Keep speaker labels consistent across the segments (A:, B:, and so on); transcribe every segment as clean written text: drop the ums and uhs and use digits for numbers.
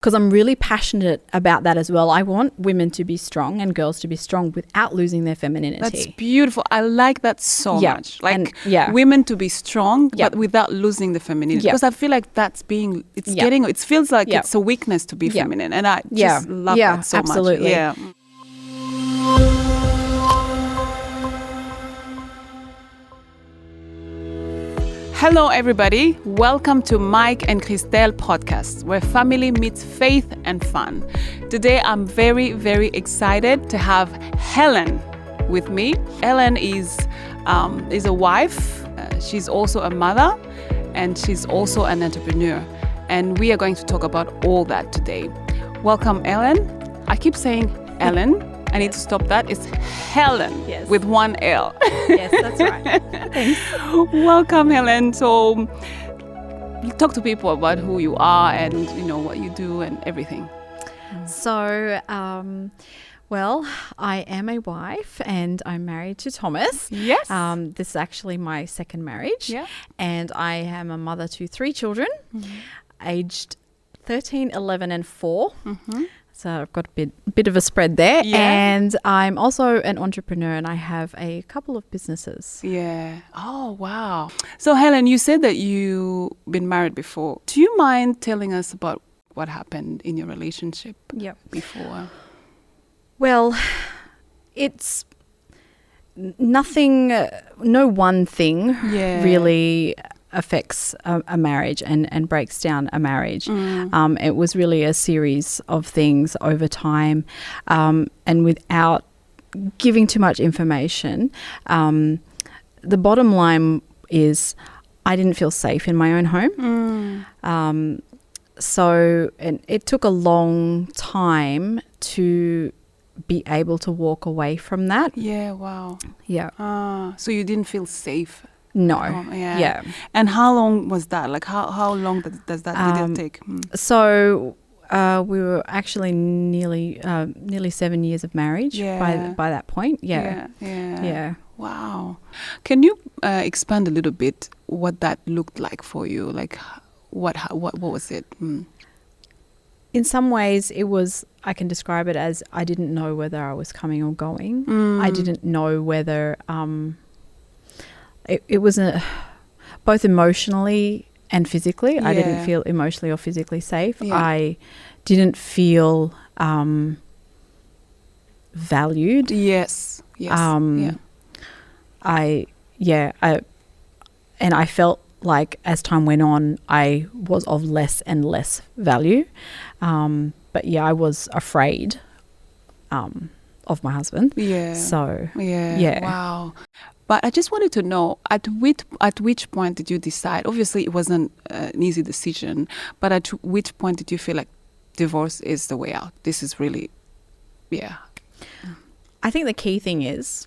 A: because I'm really passionate about that as well. I want women to be strong and girls to be strong without losing their femininity.
B: That's beautiful. I like that so much. Like
A: and,
B: women to be strong, but without losing the femininity. Because I feel like that's it feels like it's a weakness to be feminine. And I just love that so
A: absolutely.
B: much. Yeah. Hello, everybody. Welcome to Mike and Christelle podcast, where family meets faith and fun. Today, I'm very, very excited to have Helen with me. Helen is a wife. She's also a mother, and she's also an entrepreneur. And we are going to talk about all that today. Welcome, Helen. I keep saying Ellen. I need to stop that. It's Helen with one L.
A: Yes, that's right. Thanks.
B: Welcome, Helen. So you talk to people about who you are and, you know, what you do and everything.
A: So, well, I am a wife and I'm married to Thomas.
B: Yes.
A: This is actually my second marriage.
B: Yeah.
A: And I am a mother to 3 children, aged 13, 11 and 4. Mm-hmm. So I've got a bit of a spread there. Yeah. And I'm also an entrepreneur and I have a couple of businesses.
B: Yeah. Oh, wow. So Helen, you said that you've been married before. Do you mind telling us about what happened in your relationship before?
A: Well, it's nothing, no one thing really affects a marriage and breaks down a marriage. It was really a series of things over time, and without giving too much information, the bottom line is I didn't feel safe in my own home. So and it took a long time to be able to walk away from that.
B: Yeah, wow.
A: Yeah.
B: So you didn't feel safe?
A: No.
B: Yeah. And how long was that? Like how long did it take?
A: So we were actually nearly 7 years of marriage by that point. Yeah.
B: Wow. Can you expand a little bit what that looked like for you? Like what was it?
A: In some ways, I can describe it as I didn't know whether I was coming or going. I didn't know whether it was both emotionally and physically. I didn't feel emotionally or physically safe. I didn't feel valued.
B: Yes.
A: And I felt like as time went on, I was of less and less value. But I was afraid of my husband. Yeah. So
B: Wow. But I just wanted to know, at which point did you decide? Obviously, it wasn't an easy decision, but at which point did you feel like divorce is the way out? This is really,
A: I think the key thing is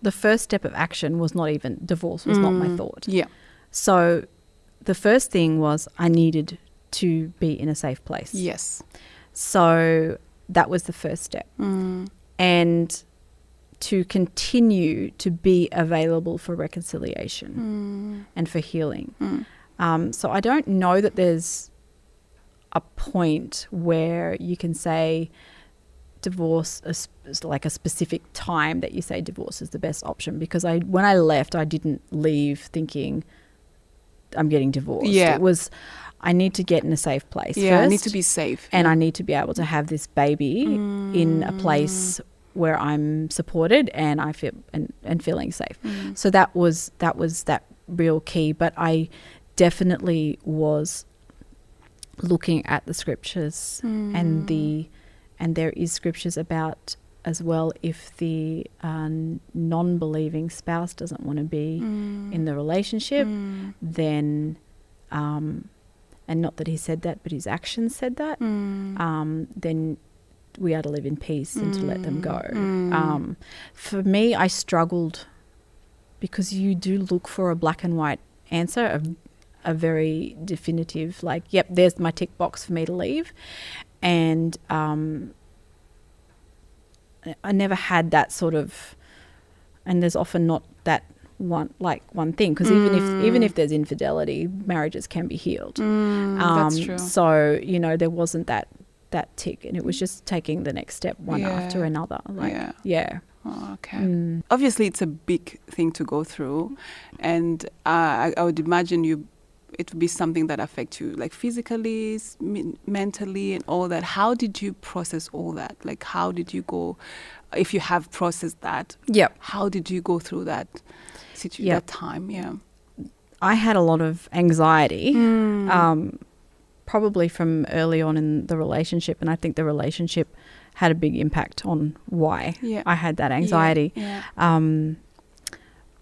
A: the first step of action was not even divorce, was not my thought.
B: Yeah.
A: So the first thing was I needed to be in a safe place.
B: Yes.
A: So that was the first step. And to continue to be available for reconciliation and for healing. So I don't know that there's a point where you can say divorce is like a specific time that you say divorce is the best option, because when I left, I didn't leave thinking I'm getting divorced. It was I need to get in a safe place first.
B: I need to be safe.
A: And I need to be able to have this baby in a place where I'm supported and I feel and feeling safe. So that was that real key. But I definitely was looking at the scriptures and there is scriptures about as well, if the non-believing spouse doesn't want to be in the relationship, then and not that he said that, but his actions said that, then we are to live in peace and to let them go. For me, I struggled because you do look for a black and white answer, a very definitive, like, yep, there's my tick box for me to leave. And I never had that sort of, and there's often not that one thing, because even if there's infidelity, marriages can be healed.
B: That's true.
A: So there wasn't that tick, and it was just taking the next step one after another.
B: Oh, okay. Obviously, it's a big thing to go through, and I would imagine it would be something that affects you, like physically, mentally, and all that. How did you process all that? Like, how did you go? If you have processed that, how did you go through that situation, that time? Yeah,
A: I had a lot of anxiety, probably from early on in the relationship, and I think the relationship had a big impact on why I had that anxiety.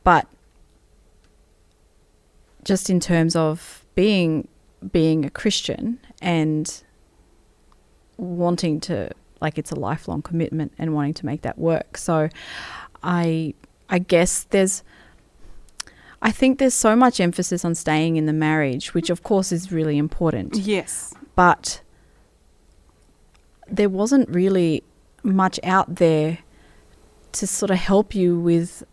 A: But just in terms of being a Christian and wanting to, like, it's a lifelong commitment and wanting to make that work. So I guess I think there's so much emphasis on staying in the marriage, which of course is really important.
B: Yes.
A: But there wasn't really much out there to sort of help you with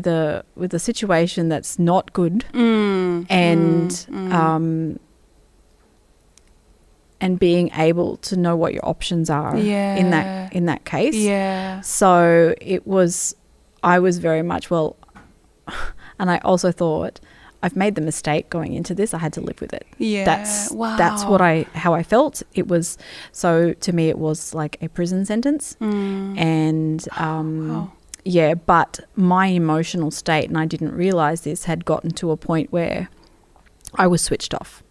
A: a situation that's not good, and being able to know what your options are in that case. Yeah. So I was very much, and I also thought, I've made the mistake going into this. I had to live with it. Yeah. That's how I felt. It was, so to me, it was like a prison sentence. And but my emotional state, and I didn't realize this, had gotten to a point where I was switched off.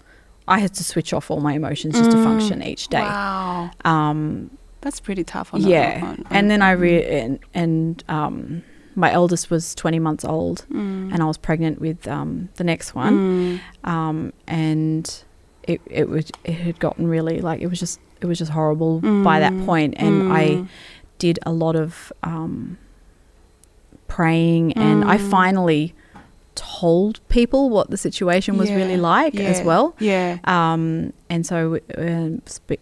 A: I had to switch off all my emotions just to function each day. Wow.
B: That's pretty tough.
A: And then my eldest was 20 months old, and I was pregnant with the next one, and it had gotten really, like, it was just horrible by that point. And I did a lot of praying, and I finally told people what the situation was really like as well. Yeah. And so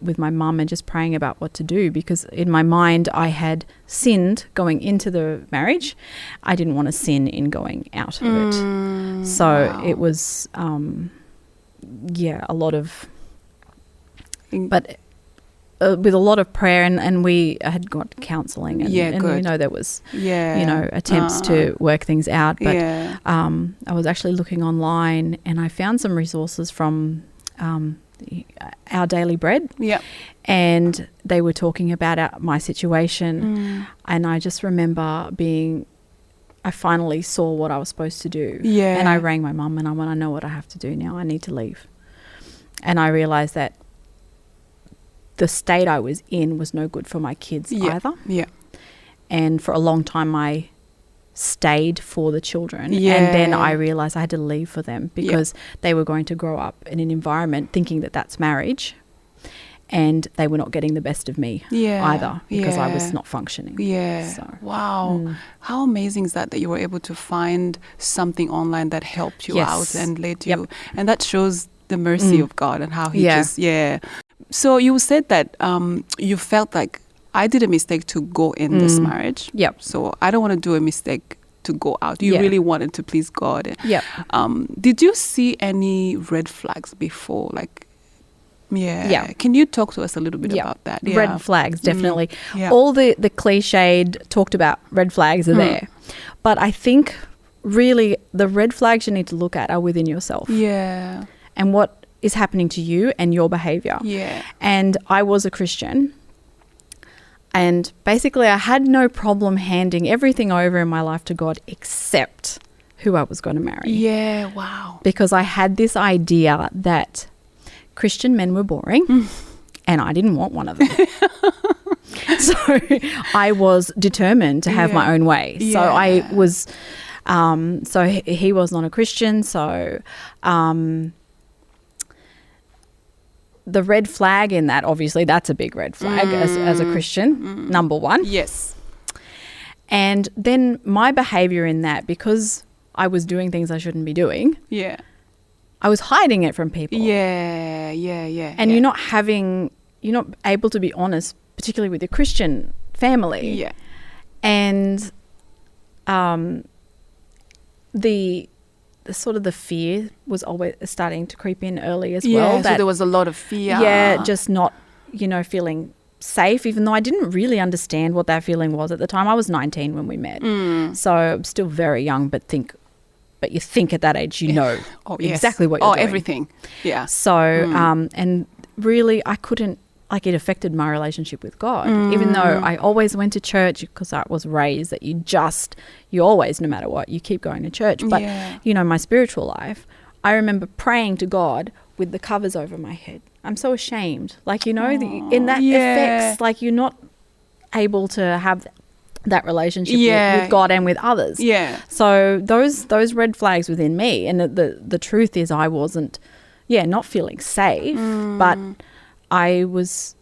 A: with my mum and just praying about what to do, because in my mind I had sinned going into the marriage. I didn't want to sin in going out of it. So it was, a lot of, but with a lot of prayer, and we had got counselling, and you know, there was attempts to work things out, but I was actually looking online, and I found some resources from Our Daily Bread, and they were talking about my situation, and I just remember I finally saw what I was supposed to do, and I rang my mum, and I went, I know what I have to do now. I need to leave. And I realised that the state I was in was no good for my kids either. Yeah. And for a long time I stayed for the children. And then I realised I had to leave for them, because they were going to grow up in an environment thinking that that's marriage, and they were not getting the best of me either, because I was not functioning. Yeah. So,
B: wow. How amazing is that you were able to find something online that helped you out and led you. And that shows the mercy of God and how he just, So you said that you felt like, I did a mistake to go in this marriage. Yep. So I don't want to do a mistake to go out. You really wanted to please God. Yep. Did you see any red flags before? Like, Can you talk to us a little bit about that? Yeah.
A: Red flags, definitely. All the cliched talked about red flags are there. But I think really the red flags you need to look at are within yourself. Yeah. And what is happening to you and your behavior. Yeah. And I was a Christian, and basically I had no problem handing everything over in my life to God except who I was going to marry. Yeah, wow. Because I had this idea that Christian men were boring and I didn't want one of them. So I was determined to have my own way. Yeah. So I was, he was not a Christian, so the red flag in that, obviously, that's a big red flag as a Christian, number one. Yes. And then my behavior in that, because I was doing things I shouldn't be doing. Yeah. I was hiding it from people. Yeah. And you're not able to be honest, particularly with your Christian family. Yeah. And the sort of the fear was always starting to creep in early as well.
B: So there was a lot of fear.
A: Yeah, just not feeling safe, even though I didn't really understand what that feeling was at the time. I was 19 when we met. So I'm still very young, but you think at that age, exactly what you're doing.
B: Everything. Yeah.
A: So, and really I couldn't, it affected my relationship with God, even though I always went to church because I was raised that you always, no matter what, you keep going to church. But, my spiritual life, I remember praying to God with the covers over my head. I'm so ashamed. In that affects, you're not able to have that relationship with God and with others.
B: Yeah.
A: So those red flags within me, and the truth is I wasn't, not feeling safe, but I was,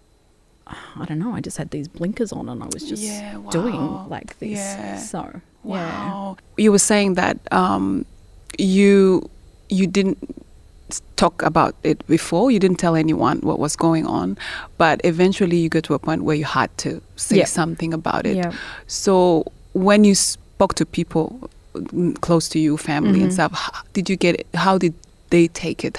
A: I don't know, I just had these blinkers on and I was just doing like this.
B: Yeah.
A: So,
B: wow. You were saying that you didn't talk about it before. You didn't tell anyone what was going on, but eventually you got to a point where you had to say something about it. Yeah. So when you spoke to people close to you, family and stuff, how did they take it?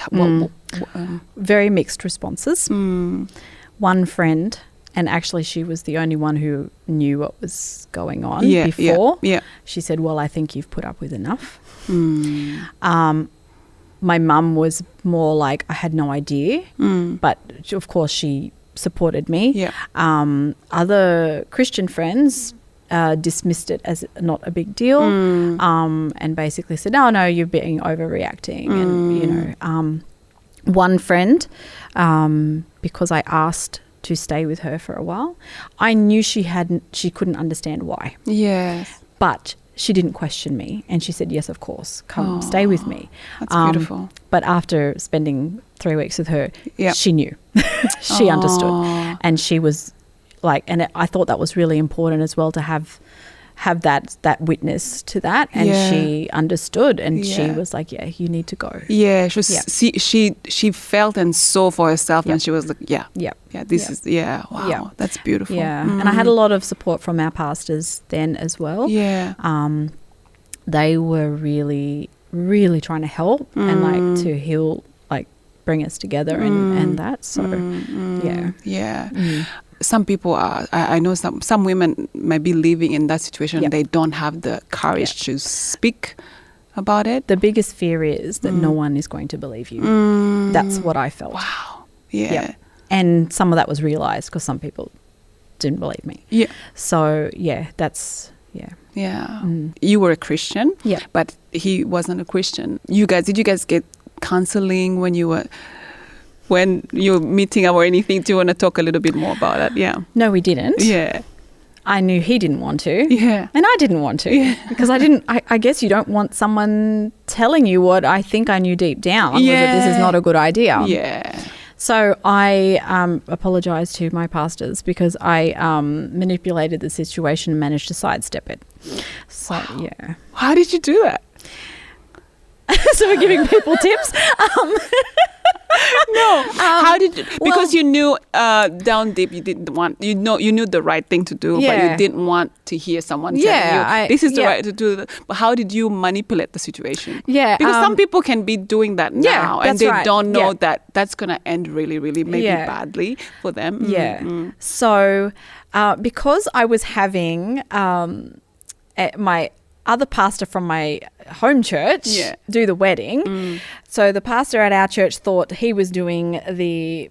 A: Very mixed responses. One friend, and actually she was the only one who knew what was going on before.
B: Yeah.
A: She said, well, I think you've put up with enough. My mum was more like, I had no idea, but of course she supported me.
B: Yeah.
A: Other Christian friends dismissed it as not a big deal, and basically said, "Oh no, you're being overreacting." And one friend, because I asked to stay with her for a while, I knew she couldn't understand why.
B: Yes,
A: but she didn't question me, and she said, "Yes, of course, come stay with me."
B: That's beautiful.
A: But after spending 3 weeks with her, she knew, she understood, and she was like, and I thought that was really important as well to have that witness to that, and she understood, and she was like, "Yeah, you need to go."
B: Yeah, she felt and saw for herself, and she was like, wow, that's beautiful.
A: Yeah, and I had a lot of support from our pastors then as well.
B: Yeah,
A: they were really, really trying to help and to heal, bring us together and that. So
B: some people I know some women may be living in that situation. They don't have the courage to speak about it.
A: The biggest fear is that no one is going to believe you. That's what I felt.
B: Wow. Yeah.
A: And some of that was realized because some people didn't believe me.
B: Yeah.
A: So that's
B: you were a Christian,
A: but
B: he wasn't a Christian. Did you guys get counseling when you were meeting up or anything? Do you want to talk a little bit more about that? Yeah.
A: No, we didn't.
B: Yeah.
A: I knew he didn't want to.
B: Yeah.
A: And I didn't want to because I guess you don't want someone telling you what I think I knew deep down was that this is not a good idea.
B: Yeah.
A: So I apologized to my pastors because I manipulated the situation and managed to sidestep it. So, yeah.
B: How did you do that?
A: So we're giving people tips?
B: No. How did you? Because you knew down deep you didn't want. You knew the right thing to do, but you didn't want to hear someone telling you this is the right to do. But how did you manipulate the situation?
A: Yeah,
B: because some people can be doing that now, and they don't know that that's gonna end really, really maybe badly for them.
A: Yeah. So because I was having my other pastor from my home church do the wedding. So the pastor at our church thought he was doing the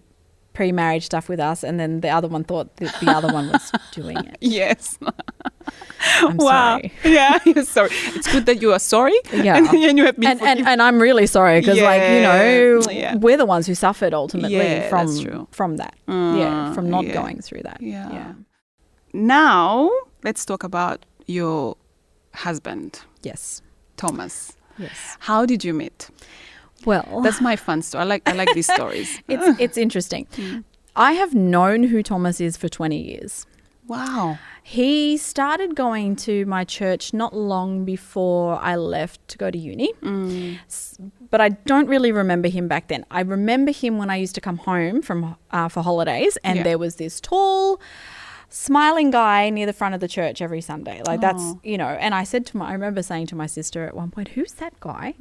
A: pre-marriage stuff with us, and then the other one thought that the other one was doing it.
B: Yes.
A: I'm sorry.
B: Yeah, you're sorry. It's good that you are sorry.
A: Yeah.
B: And you have been
A: and I'm really sorry because we're the ones who suffered ultimately from that. From not going through that.
B: Yeah. Now let's talk about your husband.
A: Yes.
B: Thomas.
A: Yes.
B: How did you meet?
A: Well,
B: that's my fun story. I like these stories.
A: It's interesting. I have known who Thomas is for 20 years.
B: Wow.
A: He started going to my church not long before I left to go to uni. But I don't really remember him back then. I remember him when I used to come home from for holidays, and there was this tall, smiling guy near the front of the church every Sunday. That's, and I remember saying to my sister at one point, "Who's that guy?"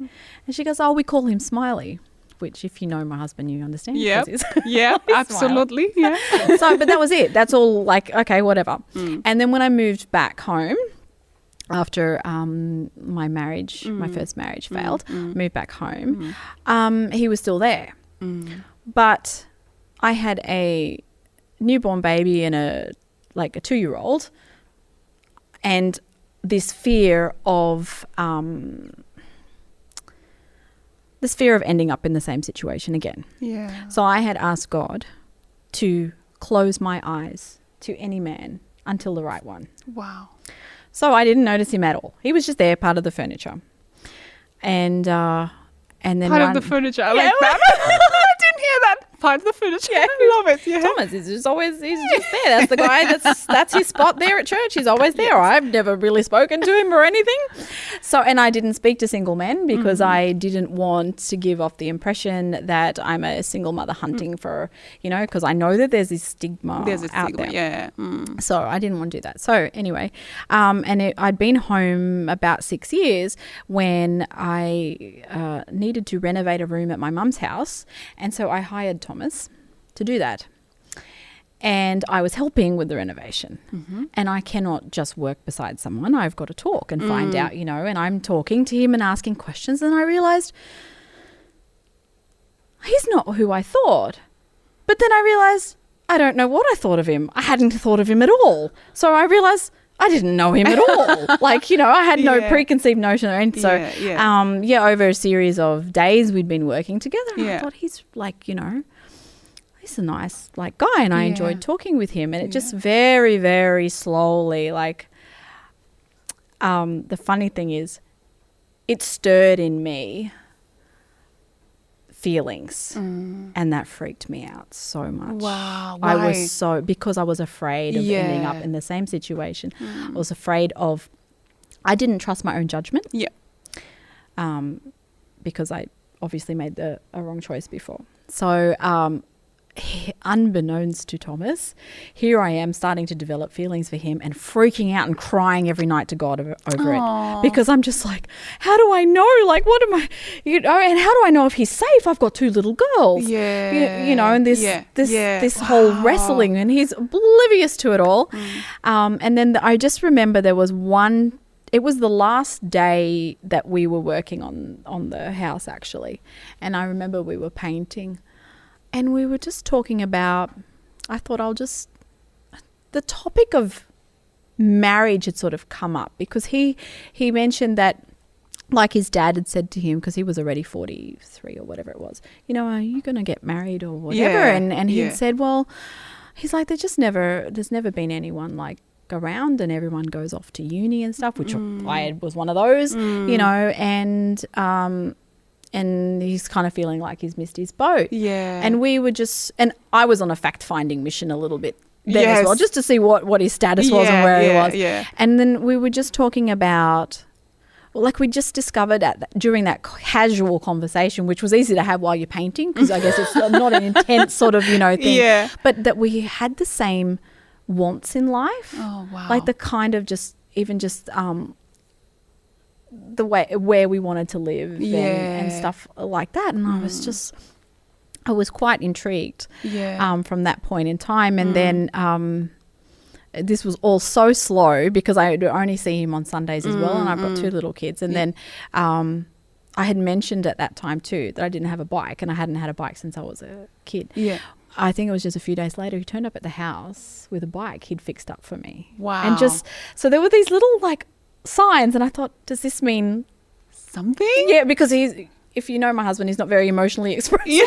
A: And she goes, "Oh, we call him Smiley." which if you know my husband, you understand.
B: Yeah,
A: because
B: yeah,
A: he's
B: absolutely. Yeah.
A: So, but that was it. That's all like, okay, whatever. And then when I moved back home after my marriage, my first marriage failed, moved back home, he was still there. But I had a newborn baby and a 2-year-old, and this fear of ending up in the same situation again.
B: Yeah.
A: So I had asked God to close my eyes to any man until the right one.
B: Wow.
A: So I didn't notice him at all. He was just there, part of the furniture. And then
B: part of the furniture. I like that. I didn't hear that. Part of the furniture. Yeah. I love it. Yeah.
A: Thomas is just always, he's just there. That's the guy, that's his spot there at church. He's always there. I've never really spoken to him or anything. So, and I didn't speak to single men because I didn't want to give off the impression that I'm a single mother hunting for, because I know that there's this stigma out there.
B: Yeah.
A: So I didn't want to do that. So anyway, I'd been home about 6 years when I needed to renovate a room at my mum's house. And so I hired Thomas to do that. And I was helping with the renovation. And I cannot just work beside someone. I've got to talk and find out, and I'm talking to him and asking questions. And I realized he's not who I thought. But then I realized I don't know what I thought of him. I hadn't thought of him at all. So I realized I didn't know him at all. I had no preconceived notion or anything. So, over a series of days we'd been working together. And I thought he's he's a nice guy, and I enjoyed talking with him. And it just very, very slowly, the funny thing is, it stirred in me feelings, and that freaked me out so much.
B: Wow. Why?
A: I was because I was afraid of ending up in the same situation. I was afraid of, I didn't trust my own judgment.
B: Yeah.
A: Because I obviously made a wrong choice before. So, unbeknownst to Thomas, here I am starting to develop feelings for him and freaking out and crying every night to God over it, because I'm just like, how do I know? What am I, and how do I know if he's safe? I've got 2 little girls, and this whole wrestling, and he's oblivious to it all. And then I just remember there was it was the last day that we were working on the house actually, and I remember we were painting. And we were just talking about, I thought the topic of marriage had sort of come up, because he mentioned that, his dad had said to him, because he was already 43 or whatever it was, are you going to get married or whatever? Yeah, and he said, well, he's like, there's never been anyone around, and everyone goes off to uni and stuff, which I was one of those, and he's kind of feeling like he's missed his boat. Yeah. And we were and I was on a fact-finding mission a little bit then as well, just to see what his status was and where he was. Yeah. And then we were just talking about, we just discovered during that casual conversation, which was easy to have while you're painting, because I guess it's not an intense sort of, thing. Yeah. But that we had the same wants in life. Oh, wow. The kind of the way where we wanted to live and stuff like that. And I was quite intrigued from that point in time. And then this was all so slow, because I would only see him on Sundays as well, and I've got 2 little kids. And then I had mentioned at that time too that I didn't have a bike, and I hadn't had a bike since I was a kid. Yeah. I think it was just a few days later, he turned up at the house with a bike he'd fixed up for me. Wow. And so there were these little signs, and I thought, does this mean
B: something?
A: Yeah, because if you know my husband, he's not very emotionally expressive.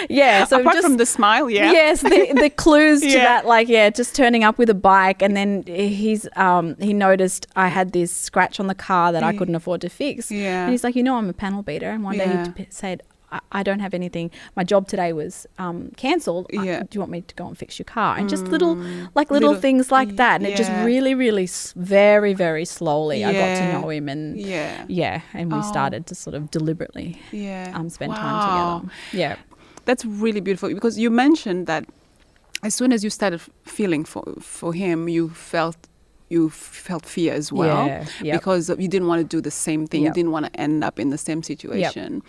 A: Yeah. So
B: apart from the smile,
A: yes, the clues to that, just turning up with a bike, and then he noticed I had this scratch on the car that I couldn't afford to fix. Yeah. And he's like, I'm a panel beater, and one day he said, I don't have anything. My job today was cancelled. Do you want me to go and fix your car? And just little things like that. And it just really, really, very, very slowly I got to know him. And and we started to sort of deliberately spend time together. Yeah.
B: That's really beautiful, because you mentioned that as soon as you started feeling for him, you felt you felt fear as well, because you didn't want to do the same thing. You didn't want to end up in the same situation.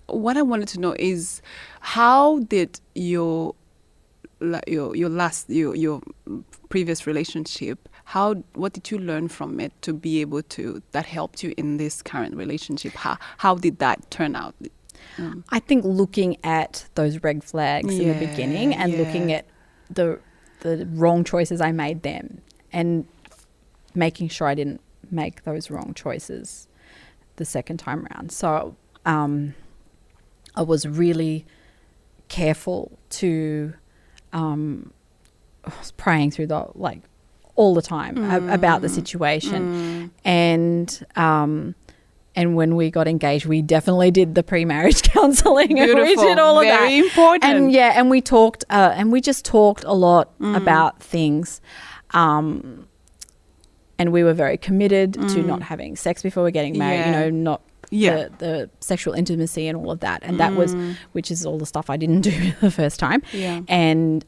B: What I wanted to know is, how did your previous relationship, what did you learn from it to be able to, that helped you in this current relationship? How did that turn out?
A: I think looking at those red flags in the beginning and looking at the wrong choices I made then, and making sure I didn't make those wrong choices the second time around. So I was really careful to, I was praying through all the time about the situation. And when we got engaged, we definitely did the pre-marriage counselling.
B: Beautiful.
A: And we did all of that.
B: Very important.
A: And we talked, and we just talked a lot about things. And we were very committed to not having sex before we're getting married, not the sexual intimacy and all of that. And that was, which is all the stuff I didn't do the first time. Yeah. And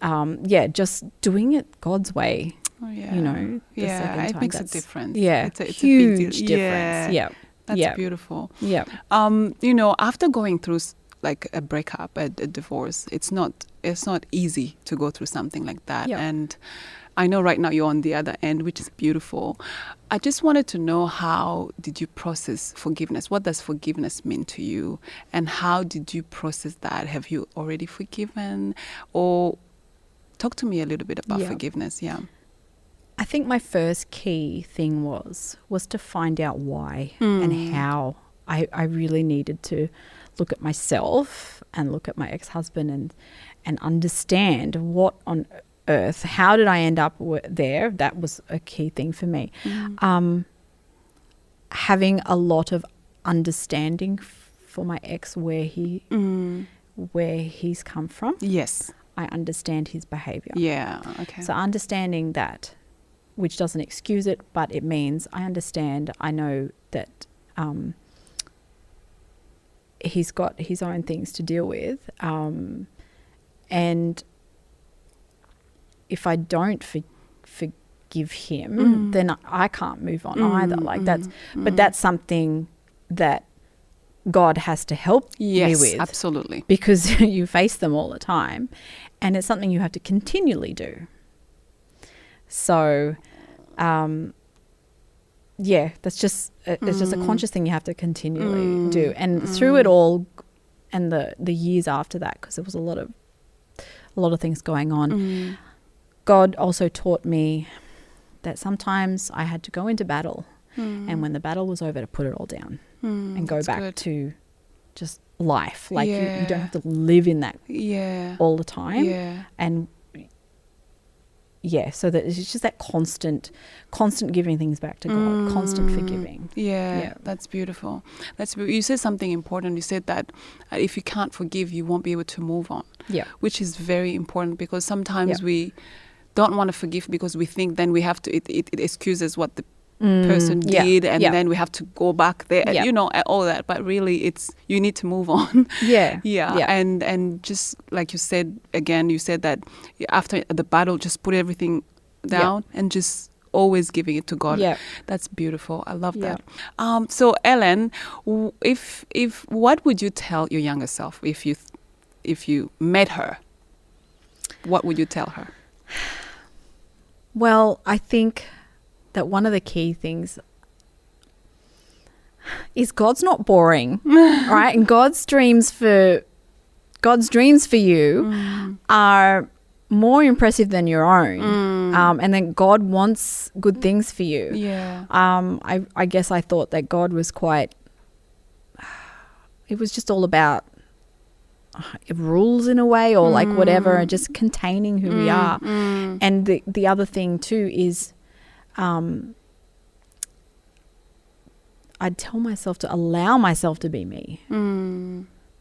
A: just doing it God's way. Oh, yeah. The second time.
B: It makes a difference.
A: Yeah.
B: It's a
A: huge
B: big deal.
A: difference. Yeah.
B: That's beautiful.
A: Yeah.
B: After going through like a breakup, a divorce, it's not easy to go through something like that. Yeah. And I know right now you're on the other end, which is beautiful. I just wanted to know, how did you process forgiveness? What does forgiveness mean to you? And how did you process that? Have you already forgiven? Or talk to me a little bit about forgiveness. Yeah. I
A: think my first key thing was to find out why and how. I really needed to look at myself and look at my ex-husband and understand what on earth, how did I end up there? That was a key thing for me. Having a lot of understanding for my ex, where he's come from. Yes. I understand his behavior.
B: Yeah, okay.
A: So understanding that, which doesn't excuse it, but it means I understand, I know that he's got his own things to deal with. And if I don't forgive him, then I can't move on either. But that's something that God has to help me with.
B: Yes, absolutely.
A: Because you face them all the time, and it's something you have to continually do. So, that's just it's just a conscious thing you have to continually do. And through it all, and the years after that, because there was a lot of things going on, God also taught me that sometimes I had to go into battle, and when the battle was over, to put it all down and go back to just life. Like you don't have to live in that all the time. Yeah. And so that it's just that constant giving things back to God, constant forgiving.
B: Yeah, that's beautiful. You said something important. You said that if you can't forgive, you won't be able to move on. Yeah, which is very important, because sometimes we don't want to forgive because we think then we have to. It excuses what the person did, and then we have to go back there. All that. But really, you need to move on. Yeah. And just like you said again, you said that after the battle, just put everything down and just always giving it to God. Yeah, that's beautiful. I love that. So Ellen, if what would you tell your younger self if you met her? What would you tell her?
A: Well, I think that one of the key things is God's not boring, right? And God's dreams for you are more impressive than your own. And then God wants good things for you. Yeah. I guess I thought that God was it was just all about rules in a way, or like whatever, just containing who we are. And the other thing too is I'd tell myself to allow myself to be me,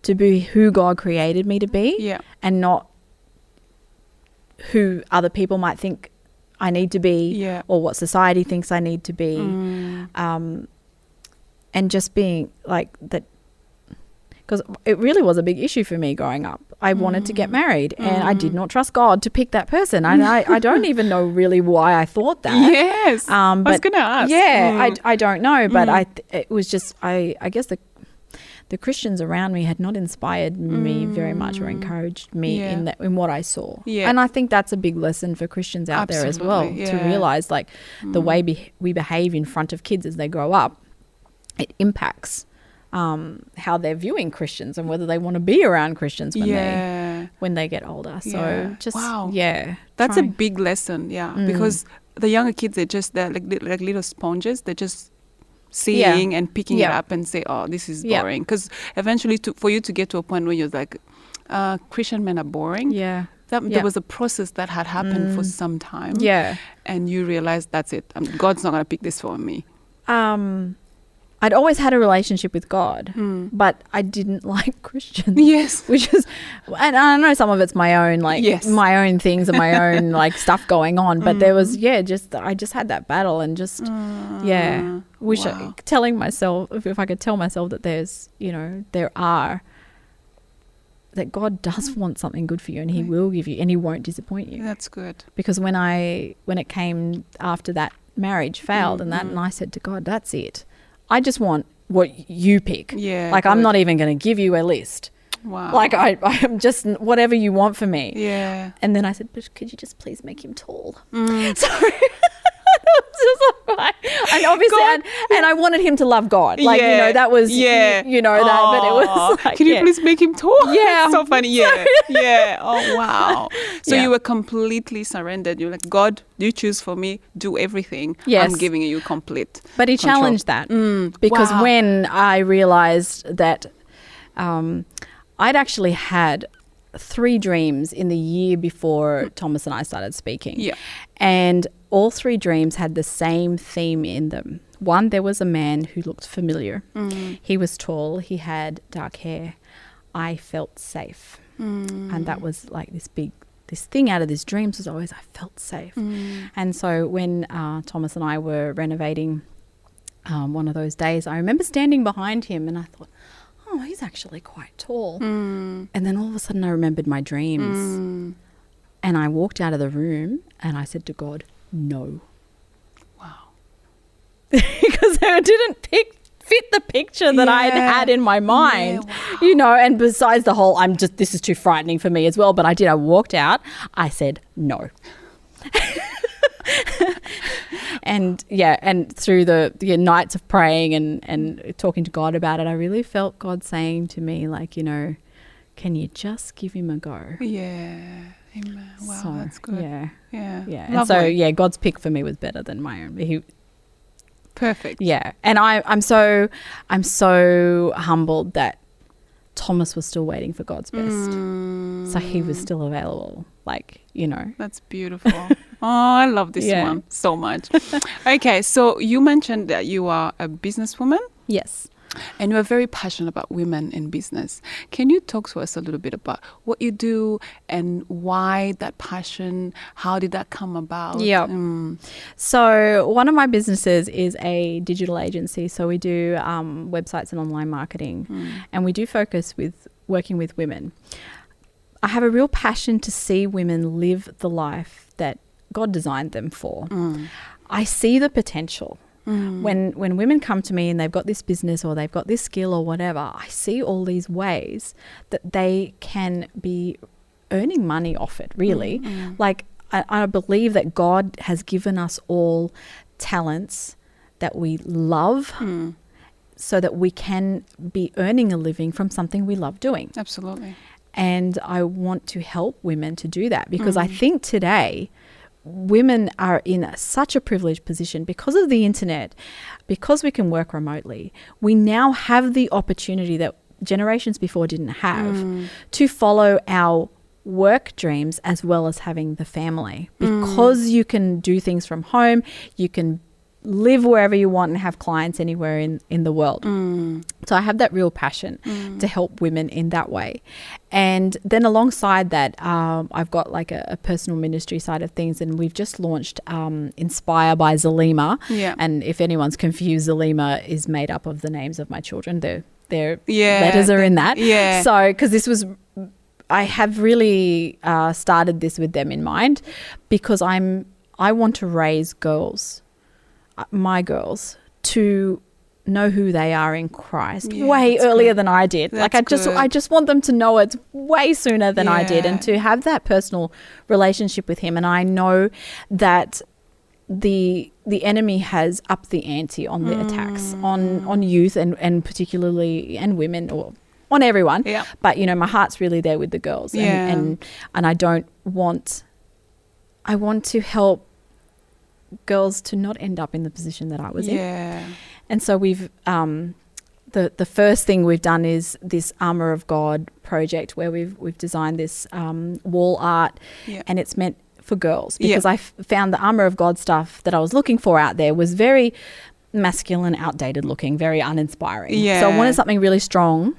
A: to be who God created me to be, and not who other people might think I need to be, or what society thinks I need to be. And just being like that, because it really was a big issue for me growing up. I wanted to get married, and I did not trust God to pick that person. And I don't even know really why I thought that.
B: Yes. I was going to ask.
A: Yeah, I don't know, but it was just, I guess the Christians around me had not inspired me very much or encouraged me in what I saw. Yeah. And I think that's a big lesson for Christians out there as well, to realize like the way we behave in front of kids as they grow up, it impacts how they're viewing Christians and whether they want to be around Christians when they get older. So just
B: that's a big lesson, because the younger kids, they're like little sponges. They're just seeing and picking it up and say, oh, this is boring. Because eventually for you to get to a point where you're like, Christian men are boring. Yeah. There was a process that had happened for some time. Yeah. And you realize that's it. God's not going to pick this for me.
A: I'd always had a relationship with God, but I didn't like Christians.
B: Yes.
A: Which is, and I know some of it's my own, my own things and my own like stuff going on, but there was, I just had that battle and just, telling myself, if I could tell myself that that God does want something good for you and he will give you and he won't disappoint you.
B: That's good.
A: Because when it came after that marriage failed and I said to God, that's it. I just want what you pick. Yeah. Like, I'm not even going to give you a list.
B: Wow.
A: Like, I'm just whatever you want for me.
B: Yeah.
A: And then I said, but could you just please make him tall? Sorry. And obviously, and I wanted him to love God. Like, that was, that, but it was like,
B: can you please make him tall?
A: Yeah.
B: So funny. Yeah. Yeah. Oh, wow. So you were completely surrendered. You're like, God, you choose for me, do everything.
A: Yes.
B: I'm giving you complete
A: But he
B: control.
A: challenged that because when I realized that I'd actually had 3 dreams in the year before Thomas and I started speaking.
B: Yeah.
A: And all 3 dreams had the same theme in them. One, there was a man who looked familiar. He was tall. He had dark hair. I felt safe. And that was like this thing out of these dreams was always, I felt safe. And so when Thomas and I were renovating one of those days, I remember standing behind him and I thought, oh, he's actually quite tall. And then all of a sudden I remembered my dreams. And I walked out of the room and I said to God, no.
B: Wow.
A: Because it didn't fit the picture that I had in my mind, and besides the whole, this is too frightening for me as well. But I walked out, I said, no. And through the nights of praying and talking to God about it, I really felt God saying to me, like, can you just give him a go?
B: Yeah. Amen. Wow, so, that's good.
A: Yeah.
B: And
A: so, God's pick for me was better than my own.
B: Perfect.
A: Yeah. And I'm so humbled that Thomas was still waiting for God's best. So he was still available. Like,
B: That's beautiful. Oh, I love this one so much. Okay, so you mentioned that you are a businesswoman.
A: Yes.
B: And you are very passionate about women in business. Can you talk to us a little bit about what you do and why that passion? How did that come about?
A: Yeah. So one of my businesses is a digital agency. So we do websites and online marketing. And we do focus with working with women. I have a real passion to see women live the life that God designed them for. I see the potential. When women come to me and they've got this business or they've got this skill or whatever, I see all these ways that they can be earning money off it, really. Like, I believe that God has given us all talents that we love so that we can be earning a living from something we love doing.
B: Absolutely.
A: And I want to help women to do that because I think today women are in such a privileged position because of the internet, because we can work remotely. We now have the opportunity that generations before didn't have to follow our work dreams as well as having the family. Because you can do things from home, you can live wherever you want and have clients anywhere in the world. So I have that real passion to help women in that way. And then alongside that, I've got like a personal ministry side of things, and we've just launched Inspire by Zalima. Yeah. And if anyone's confused, Zalima is made up of the names of my children. Their letters are in that. Yeah. So, because this was I have really started this with them in mind, because I want to raise girls, my girls, to know who they are in Christ way earlier than I did.
B: That's
A: I just want them to know it way sooner than I did, and to have that personal relationship with him. And I know that the enemy has upped the ante on the attacks on youth and particularly and women, or on everyone.
B: Yeah.
A: But my heart's really there with the girls, and I don't want. I want to help girls to not end up in the position that I was in. And so we've the first thing we've done is this Armor of God project, where we've designed this wall art, and it's meant for girls, because I found the Armor of God stuff that I was looking for out there was very masculine, outdated looking, very uninspiring. So I wanted something really strong.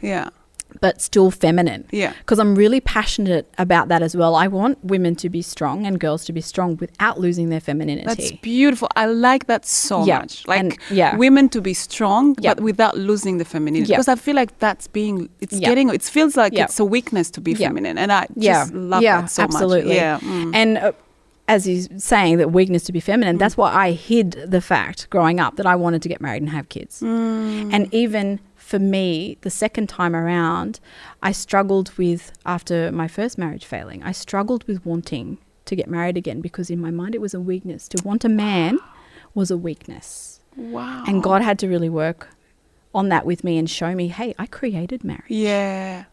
A: But still feminine. Because I'm really passionate about that as well. I want women to be strong and girls to be strong without losing their femininity.
B: That's beautiful. I like that so much. Like, women to be strong, but without losing the femininity. Because I feel like that's it feels like it's a weakness to be feminine. And I just love that so
A: absolutely.
B: much.
A: And as he's saying, that weakness to be feminine, that's why I hid the fact growing up that I wanted to get married and have kids. And even for me, the second time around, I struggled with, after my first marriage failing, I struggled with wanting to get married again, because in my mind it was a weakness. To want a man was a weakness.
B: Wow.
A: And God had to really work on that with me and show me, hey, I created marriage.
B: Yeah.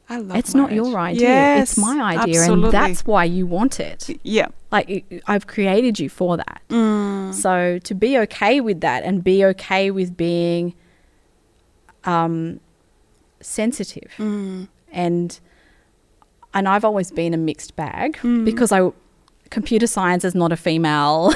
B: I love
A: It's
B: marriage.
A: not your idea.
B: Yes,
A: it's my idea.
B: absolutely.
A: And that's why you want it.
B: Yeah.
A: Like, I've created you for that. So to be okay with that, and be okay with being sensitive, and I've always been a mixed bag, because computer science is not a female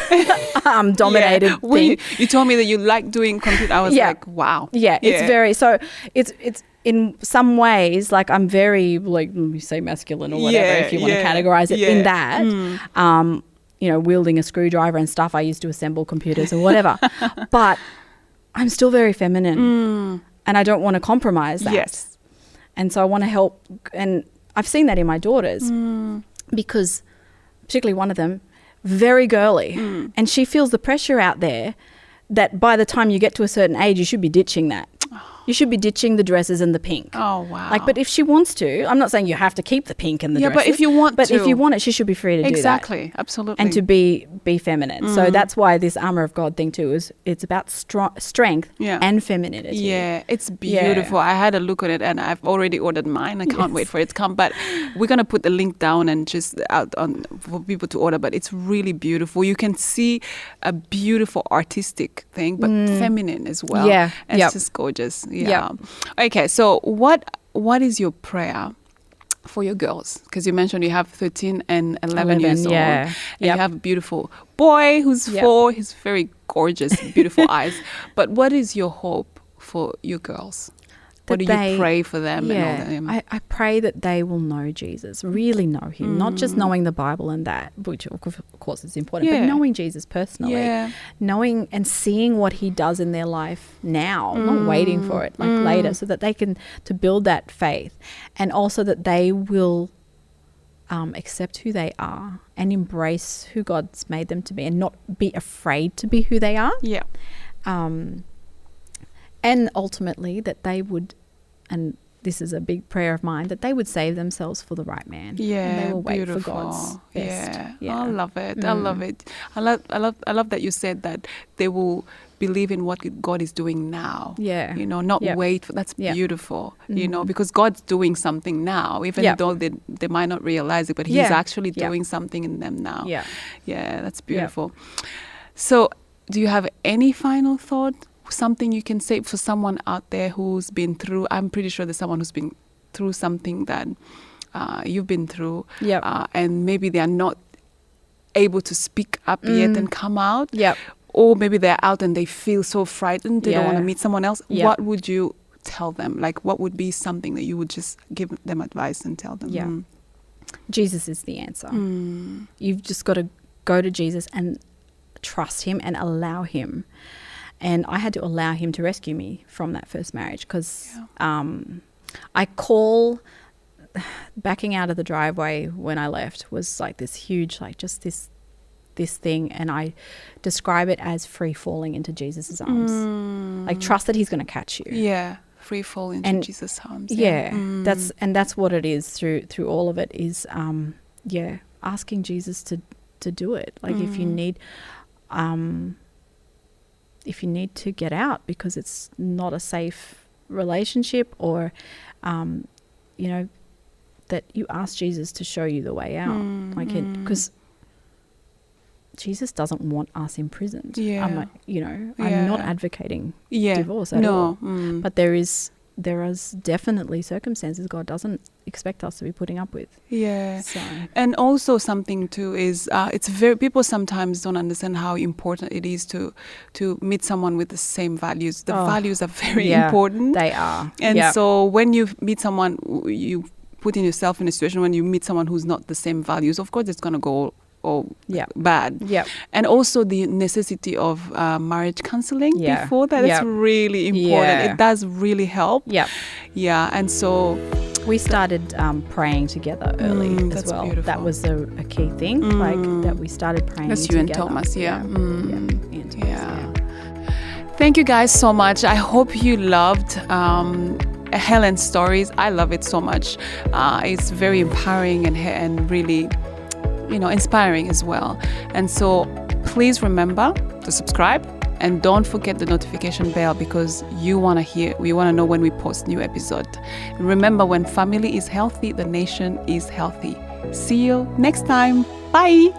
A: dominated thing.
B: You told me that you like doing computer. I was like, wow.
A: It's very, so it's in some ways, like, I'm very, like, let me say masculine or whatever, if you want to categorize it in that. Wielding a screwdriver and stuff, I used to assemble computers or whatever. But I'm still very feminine. And I don't want to compromise that.
B: Yes.
A: And so I want to help. And I've seen that in my daughters, because particularly one of them, very girly. And she feels the pressure out there that by the time you get to a certain age, you should be ditching that. You should be ditching the dresses and the pink.
B: Oh, wow.
A: Like, but if she wants to, I'm not saying you have to keep the pink and the dresses.
B: But if you want
A: But if you want it, she should be free to do that.
B: Exactly. Absolutely.
A: And to be feminine. So that's why this Armor of God thing too it's about strength and femininity.
B: Yeah, it's beautiful. I had a look at it, and I've already ordered mine. I can't wait for it to come. But we're going to put the link down and just out for people to order. But it's really beautiful. You can see a beautiful artistic thing, but feminine as well.
A: Yeah.
B: And it's just gorgeous. Yeah. Okay, so what is your prayer for your girls? Because you mentioned you have 13 and 11 years old. And you have a beautiful boy who's 4. He's very gorgeous, beautiful eyes. But what is your hope for your girls? What do you pray for them? And all that?
A: I pray that they will know Jesus, really know him, not just knowing the Bible and that, which of course is important, but knowing Jesus personally, knowing and seeing what he does in their life now, not waiting for it like later, so that they can to build that faith, and also that they will accept who they are and embrace who God's made them to be, and not be afraid to be who they are. And ultimately that they would, and this is a big prayer of mine, that they would save themselves for the right man. And they will wait for God's best.
B: I love it. I love it. I love that you said that they will believe in what God is doing now. Not wait for. That's beautiful. Because God's doing something now, even though they might not realize it, but he's actually doing something in them now. That's beautiful. So do you have any final thought? Something you can say for someone out there who's been through, I'm pretty sure there's someone who's been through something that you've been through, and maybe they are not able to speak up yet and come out, or maybe they're out and they feel so frightened, they don't want to meet someone else. What would you tell them? Like, what would be something that you would just give them advice and tell them?
A: Jesus is the answer. You've just got to go to Jesus and trust him and allow him. And I had to allow him to rescue me from that first marriage, because I call backing out of the driveway when I left was like this huge, like just this thing, and I describe it as free falling into Jesus's arms. Like trust that he's going to catch you.
B: Yeah, free fall into Jesus' arms.
A: That's what it is through all of it is asking Jesus to do it. Like if you need to get out because it's not a safe relationship, or that you ask Jesus to show you the way out. Because Jesus doesn't want us imprisoned. I'm not advocating divorce at all. But there is definitely circumstances God doesn't expect us to be putting up with.
B: And also something too is people sometimes don't understand how important it is to meet someone with the same values. The values are very important.
A: They are.
B: And so when you meet someone, you putting yourself in a situation when you meet someone who's not the same values, of course it's going to go bad. And also the necessity of marriage counseling before that. It's really important. It does really help. And so
A: we started praying together early as well.
B: Beautiful.
A: That was a key thing, like that we started praying
B: together. That's you and Thomas.
A: Thank
B: you guys so much. I hope you loved Helen's stories. I love it so much. It's very empowering and really, inspiring as well. And so please remember to subscribe and don't forget the notification bell, because we want to know when we post new episode. And remember, when family is healthy, the nation is healthy. See you next time. Bye.